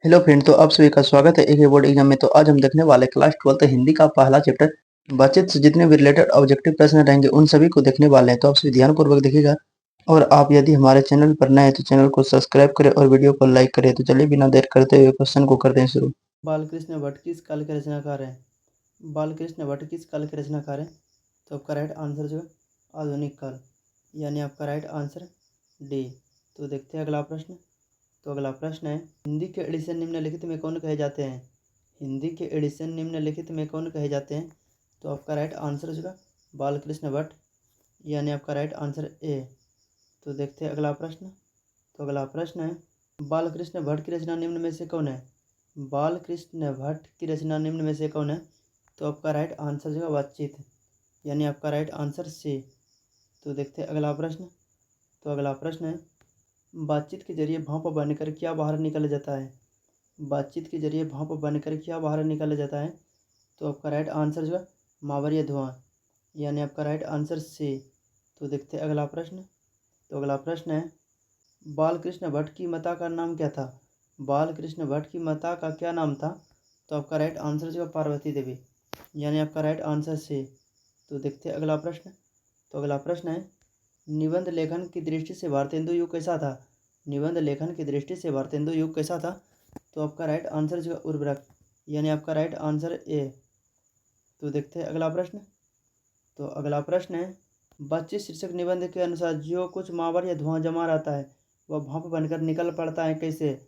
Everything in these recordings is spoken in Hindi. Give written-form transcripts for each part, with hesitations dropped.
हेलो फ्रेंड, तो आप सभी का स्वागत है एक बोर्ड एग्जाम में। तो आज हम देखने वाले क्लास 12th हिंदी का पहला चैप्टर बातचीत से जितने भी रिलेटेड ऑब्जेक्टिव प्रश्न रहेंगे उन सभी को देखने वाले हैं। तो आप सभी ध्यानपूर्वक देखिएगा। और आप यदि हमारे चैनल पर नए हैं तो चैनल को सब्सक्राइब करें और वीडियो को लाइक करें। तो चलिए बिना देर करते हुए क्वेश्चन को करते हैं शुरू। बालकृष्ण भट्ट किस काल के रचनाकार हैं? बालकृष्ण भट्ट किस काल के रचनाकार हैं? तो आपका राइट आंसर जो है आधुनिक काल, यानी आपका राइट आंसर डी। तो देखते हैं अगला प्रश्न। तो अगला प्रश्न है, हिंदी के एडिशन निम्नलिखित में कौन कहे जाते हैं? हिंदी के एडिशन निम्नलिखित में कौन कहे जाते हैं? तो आपका राइट आंसर जो है बालकृष्ण भट्ट, यानी आपका राइट आंसर ए। तो देखते हैं अगला प्रश्न। तो अगला प्रश्न है, बालकृष्ण भट्ट की रचना निम्न में से कौन है? बालकृष्ण भट्ट की रचना निम्न में से कौन है? तो आपका राइट आंसर जो है बातचीत, यानी आपका राइट आंसर सी। तो देखते हैं अगला प्रश्न। तो अगला प्रश्न है, बातचीत के जरिए भाप बनकर क्या बाहर निकल जाता है? बातचीत के जरिए भाप बनकर क्या बाहर निकल जाता है? तो आपका राइट आंसर जो है मावरीय धुआं, यानी आपका राइट आंसर सी। तो देखते हैं अगला प्रश्न। तो अगला प्रश्न है, बालकृष्ण भट्ट की माता का नाम क्या था? बालकृष्ण भट्ट की माता का क्या नाम था? तो आपका राइट आंसर जो है पार्वती देवी, यानी आपका राइट आंसर सी। तो देखते हैं अगला प्रश्न। तो अगला प्रश्न है, निबंध लेखन की दृष्टि से भारतेंदु युग कैसा था? निबंध लेखन की दृष्टि से भारतेंदु युग कैसा था? तो आपका राइट आंसर जो है उर्वरक, यानी आपका राइट आंसर ए। तो देखते हैं अगला प्रश्न। तो अगला प्रश्न है, बातचीत शीर्षक निबंध के अनुसार जो कुछ मावर या धुआं जमा रहता है वह भाप बनकर निकल पड़ता है कैसे?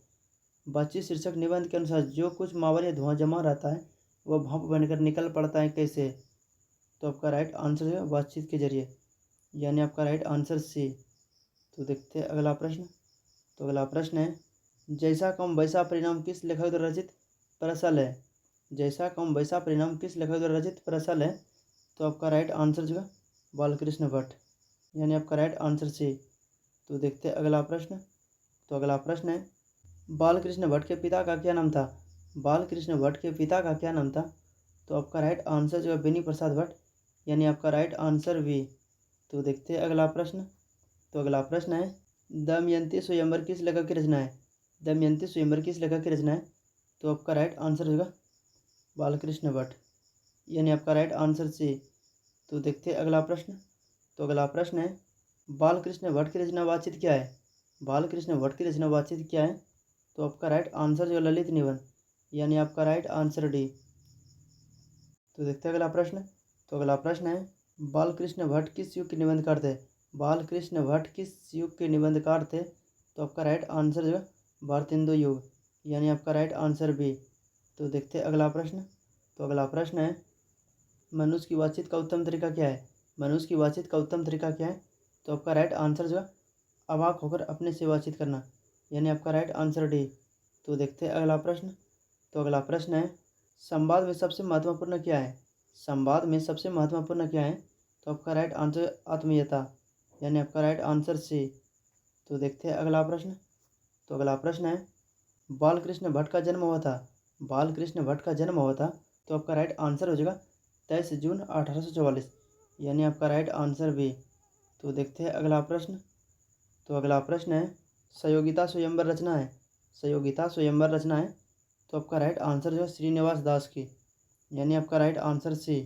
बातचीत शीर्षक निबंध के अनुसार जो कुछ मावर या धुआं जमा रहता है वह भाप बनकर निकल पड़ता है कैसे? तो आपका राइट आंसर है बातचीत के जरिए, यानी आपका राइट आंसर सी। तो देखते हैं अगला प्रश्न। तो अगला प्रश्न है, जैसा कम वैसा परिणाम किस लेखक द्वारा रचित प्रसल है? जैसा कम वैसा परिणाम किस लेखक द्वारा रचित प्रसल है? तो आपका राइट आंसर जो है बालकृष्ण भट्ट, यानी आपका राइट आंसर सी। तो देखते हैं अगला प्रश्न। तो अगला प्रश्न है, बालकृष्ण भट्ट के पिता का क्या नाम था? बालकृष्ण भट्ट के पिता का क्या नाम था? तो आपका राइट आंसर जो है बेनी प्रसाद भट्ट, यानी आपका राइट आंसर बी। तो देखते हैं अगला प्रश्न। तो अगला प्रश्न है, दमयंती स्वयंवर किस लेखक की रचना है? दमयंती स्वयंवर किस लेखक की रचना है? तो आपका राइट आंसर होगा बालकृष्ण भट्ट, यानी आपका राइट आंसर सी। तो देखते हैं अगला प्रश्न। तो अगला प्रश्न है, बालकृष्ण भट्ट की रचना बातचीत क्या है? बालकृष्ण भट्ट की रचना बातचीत क्या है? तो आपका राइट आंसर जो ललित निबंध, यानी आपका राइट आंसर डी। तो देखते हैं अगला प्रश्न। तो अगला प्रश्न है, बालकृष्ण भट्ट किस युग के निबंधकार थे? बालकृष्ण भट्ट किस युग के निबंधकार थे? तो आपका राइट आंसर जो है भारतेंदु युग, यानी आपका राइट आंसर बी। तो देखते हैं अगला प्रश्न। तो अगला प्रश्न है, मनुष्य की बातचीत का उत्तम तरीका क्या है? मनुष्य की बातचीत का उत्तम तरीका क्या है? तो आपका राइट आंसर जो है अवाक होकर अपने से बातचीत करना, यानी आपका राइट आंसर डी। तो देखते हैं अगला प्रश्न। तो अगला प्रश्न है, संवाद में सबसे महत्वपूर्ण क्या है? संवाद में सबसे महत्वपूर्ण क्या है? तो आपका राइट आंसर आत्मीयता, यानी आपका राइट आंसर सी। तो देखते हैं अगला प्रश्न। तो अगला प्रश्न है, बालकृष्ण भट्ट का जन्म हुआ था? बालकृष्ण भट्ट का जन्म हुआ था? तो आपका राइट आंसर हो जाएगा 23 जून 1844, यानी आपका राइट आंसर बी। तो देखते हैं अगला प्रश्न। तो अगला प्रश्न है, सहयोगिता स्वयंवर रचना है? सहयोगिता स्वयंवर रचना है? तो आपका राइट आंसर जो है श्रीनिवास दास की, यानी आपका राइट आंसर सी।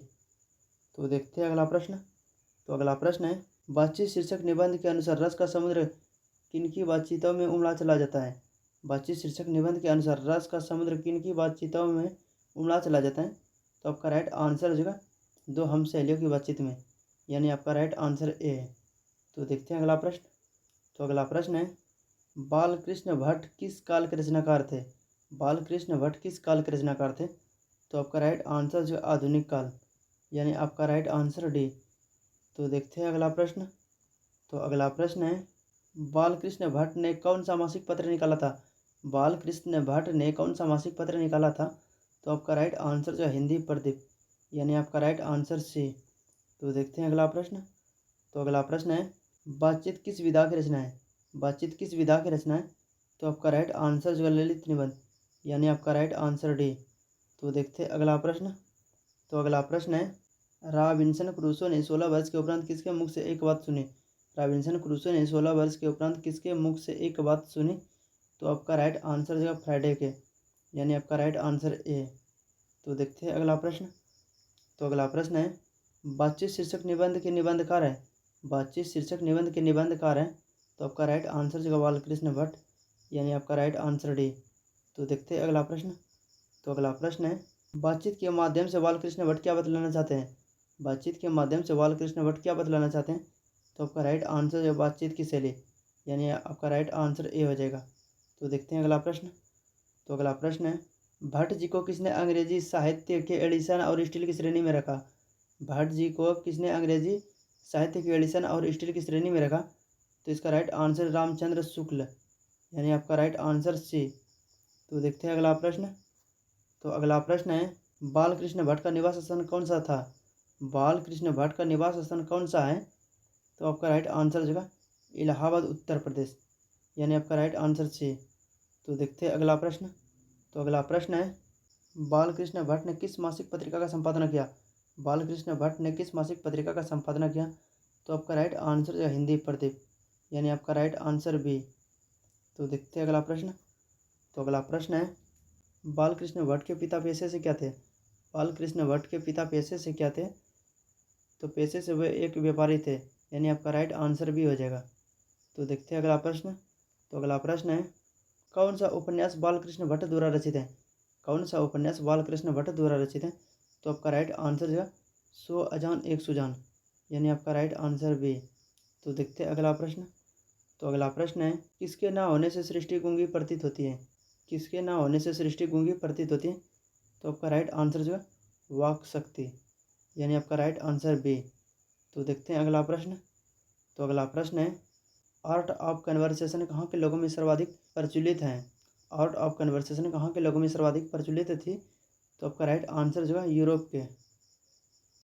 तो देखते हैं अगला प्रश्न। तो अगला प्रश्न है, बातचीत शीर्षक निबंध के अनुसार रस का समुद्र किनकी बातचीतों में उमड़ा चला जाता है? बातचीत शीर्षक निबंध के अनुसार रस का समुद्र किनकी बातचीतों में उमड़ा चला जाता है? तो आपका राइट आंसर हो जाएगा दो हम सहेलियों की बातचीत में, यानी आपका राइट आंसर ए है। तो देखते हैं अगला प्रश्न। तो अगला प्रश्न है, बालकृष्ण भट्ट किस काल के रचनाकार थे? बालकृष्ण भट्ट किस काल के रचनाकार थे? तो आपका राइट आंसर जो आधुनिक काल, यानी आपका राइट आंसर डी। तो देखते हैं अगला प्रश्न। तो अगला प्रश्न है, बालकृष्ण भट्ट ने कौन सा मासिक पत्र निकाला था? बालकृष्ण भट्ट ने कौन सा मासिक पत्र निकाला था? तो आपका राइट आंसर जो हिंदी प्रदीप, यानी आपका राइट आंसर सी। तो देखते हैं अगला प्रश्न। तो अगला प्रश्न है, बातचीत किस विधा की रचना है? बातचीत किस विधा की रचना है? तो आपका राइट आंसर जो है ललित निबंध, यानी आपका राइट आंसर डी। तो देखते हैं अगला प्रश्न। तो अगला प्रश्न है, रॉबिन्सन क्रूसो ने 16 वर्ष के उपरांत किसके मुख से एक बात सुनी? रॉबिन्सन क्रूसो ने 16 वर्ष के उपरांत किसके मुख से एक बात सुनी? तो आपका राइट आंसर जो है फ्राइडे के, यानी आपका राइट आंसर ए। तो देखते हैं अगला प्रश्न। तो अगला प्रश्न है, बातचीत शीर्षक निबंध के निबंधकार है। बातचीत शीर्षक निबंध के निबंधकार हैं। तो आपका राइट आंसर जो बालकृष्ण भट्ट, यानी आपका राइट आंसर डी। तो देखते हैं अगला प्रश्न। तो अगला प्रश्न है, बातचीत के माध्यम से बालकृष्ण भट्ट क्या बतलाना चाहते हैं। बातचीत के माध्यम से बालकृष्ण भट्ट क्या बतलाना चाहते हैं। तो आपका राइट आंसर जो बातचीत की शैली, यानी आपका राइट आंसर ए हो जाएगा। तो देखते हैं अगला प्रश्न। तो अगला प्रश्न है, भट्ट जी को किसने अंग्रेजी साहित्य के एडिशन और स्टील की श्रेणी में रखा। भट्ट जी को किसने अंग्रेजी साहित्य के एडिशन और स्टील की श्रेणी में रखा। तो इसका राइट आंसर रामचंद्र शुक्ल, यानी आपका राइट आंसर सी। तो देखते हैं अगला प्रश्न। तो अगला प्रश्न है, बालकृष्ण भट्ट का निवास स्थान कौन सा था। बालकृष्ण भट्ट का निवास स्थान कौन सा है। तो आपका राइट आंसर जगह इलाहाबाद उत्तर प्रदेश, यानी आपका राइट आंसर सी। तो देखते हैं अगला प्रश्न। तो अगला प्रश्न है, बालकृष्ण भट्ट ने किस मासिक पत्रिका का संपादन किया। बालकृष्ण भट्ट ने किस मासिक पत्रिका का संपादन किया। तो आपका राइट आंसर जो हिंदी प्रदीप, यानी आपका राइट आंसर बी। तो देखते हैं अगला प्रश्न। तो अगला प्रश्न है, बालकृष्ण भट्ट के पिता पेशे से क्या थे। बालकृष्ण भट्ट के पिता पेशे से क्या थे। तो पेशे से वे एक व्यापारी थे, यानी आपका राइट आंसर भी हो जाएगा। तो देखते हैं अगला प्रश्न। तो अगला प्रश्न है, कौन सा उपन्यास बालकृष्ण भट्ट द्वारा रचित है। कौन सा उपन्यास बालकृष्ण भट्ट द्वारा रचित है। तो आपका राइट आंसर जो 100 अजान एक सुजान, यानी आपका राइट आंसर बी। तो देखते हैं अगला प्रश्न। तो अगला प्रश्न है, किसके ना होने से सृष्टि गूंगी प्रतीत होती है। किसके ना होने से सृष्टि गूंगी प्रतीत होती है। तो आपका राइट आंसर जो वाक शक्ति, यानी आपका राइट आंसर बी। तो देखते हैं अगला प्रश्न। तो अगला प्रश्न है, आर्ट ऑफ कन्वर्सेशन कहाँ के लोगों में सर्वाधिक प्रचलित हैं। आर्ट ऑफ कन्वर्सेशन कहाँ के लोगों में सर्वाधिक प्रचलित थी। तो आपका राइट आंसर जो है यूरोप के,